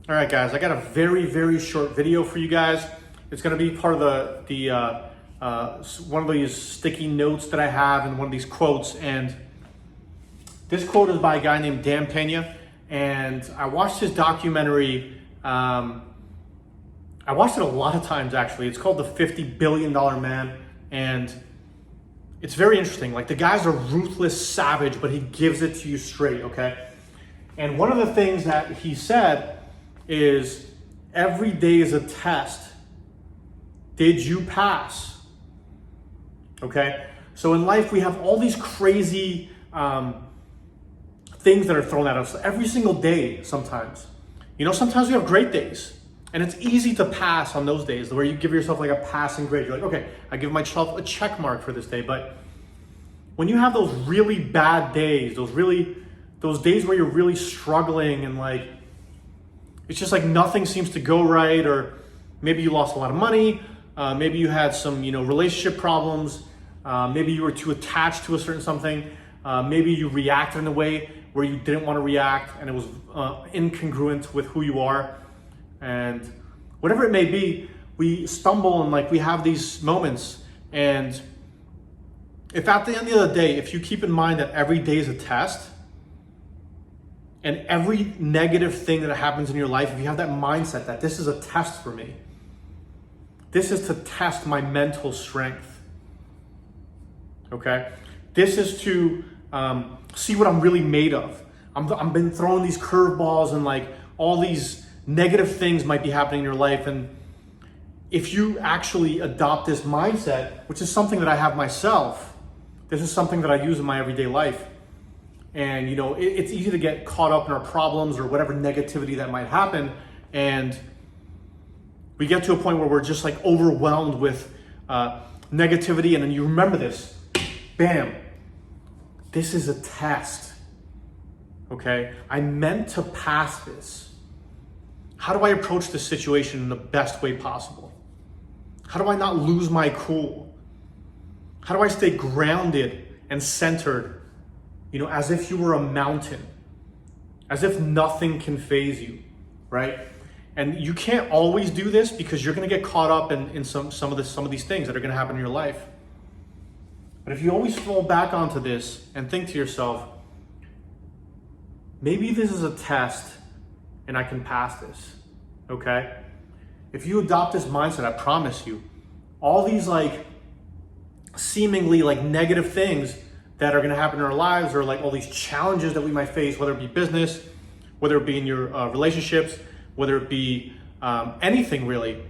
All right, guys, I got a very, very short video for you guys. It's going to be part of one of these sticky notes that I have and one of these quotes. And this quote is by a guy named Dan Pena. And I watched his documentary. I watched it a lot of times, actually. It's called The $50 Billion Man. And it's very interesting. Like, the guy's a ruthless savage, but he gives it to you straight, okay? And one of the things that he said is, every day is a test. Did you pass? Okay? So in life, we have all these crazy things that are thrown at us every single day sometimes. You know, sometimes we have great days. And it's easy to pass on those days where you give yourself like a passing grade. You're like, okay, I give myself a check mark for this day. But when you have those really bad days, those days where you're really struggling and like, it's just like nothing seems to go right, or maybe you lost a lot of money, maybe you had some, relationship problems, maybe you were too attached to a certain something, maybe you reacted in a way where you didn't want to react and it was incongruent with who you are. And whatever it may be, we stumble and like we have these moments. And if at the end of the day, if you keep in mind that every day is a test, and every negative thing that happens in your life, if you have that mindset that this is a test for me, this is to test my mental strength, okay? This is to see what I'm really made of. I've been throwing these curveballs and like all these negative things might be happening in your life. And if you actually adopt this mindset, which is something that I have myself, this is something that I use in my everyday life. And it's easy to get caught up in our problems or whatever negativity that might happen. And we get to a point where we're just like overwhelmed with negativity. And then you remember this, bam, this is a test, okay? I meant to pass this. How do I approach this situation in the best way possible? How do I not lose my cool? How do I stay grounded and centered? As if you were a mountain, as if nothing can faze you, right? And you can't always do this because you're going to get caught up in some of these things that are going to happen in your life. But if you always fall back onto this and think to yourself, maybe this is a test and I can pass this, okay? If you adopt this mindset, I promise you, all these like seemingly like negative things that are going to happen in our lives, or like all these challenges that we might face, whether it be business, whether it be in your relationships, whether it be anything really,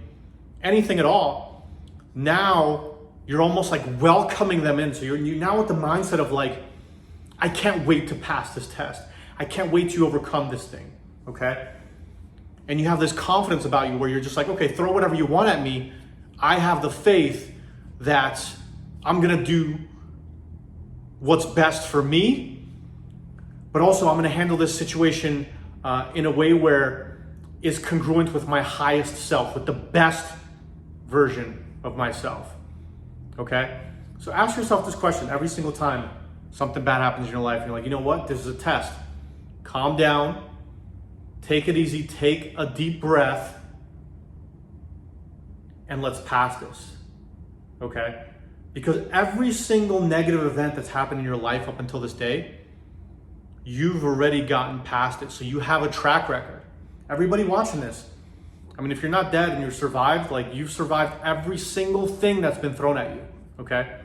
anything at all, now you're almost like welcoming them in. So you're now with the mindset of like, I can't wait to pass this test. I can't wait to overcome this thing, okay? And you have this confidence about you where you're just like, okay, throw whatever you want at me. I have the faith that I'm going to do what's best for me, but also I'm going to handle this situation in a way where it's congruent with my highest self, with the best version of myself, okay? So ask yourself this question every single time something bad happens in your life. You're like, you know what? This is a test. Calm down, take it easy, take a deep breath, and let's pass this, okay? Because every single negative event that's happened in your life up until this day, you've already gotten past it. So you have a track record. Everybody watching this, I mean, if you're not dead and you've survived, like you've survived every single thing that's been thrown at you, okay?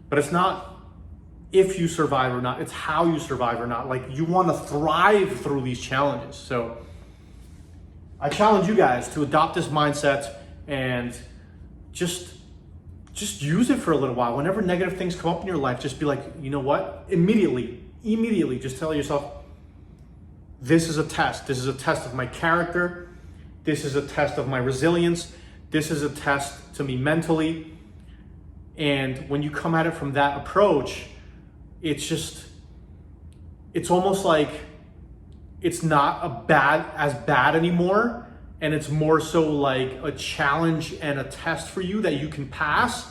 But it's not if you survive or not, it's how you survive or not. Like, you want to thrive through these challenges. So I challenge you guys to adopt this mindset and just use it for a little while. Whenever negative things come up in your life, just be like, you know what? Immediately, just tell yourself, this is a test. This is a test of my character. This is a test of my resilience. This is a test to me mentally. And when you come at it from that approach, it's almost like it's not as bad anymore. And it's more so like a challenge and a test for you that you can pass.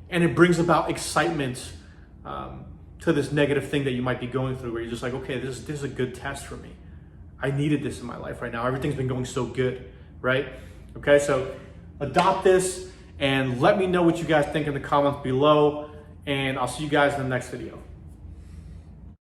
And it brings about excitement to this negative thing that you might be going through, where you're just like, okay, this is a good test for me. I needed this in my life right now. Everything's been going so good, right? Okay, so adopt this and let me know what you guys think in the comments below, and I'll see you guys in the next video.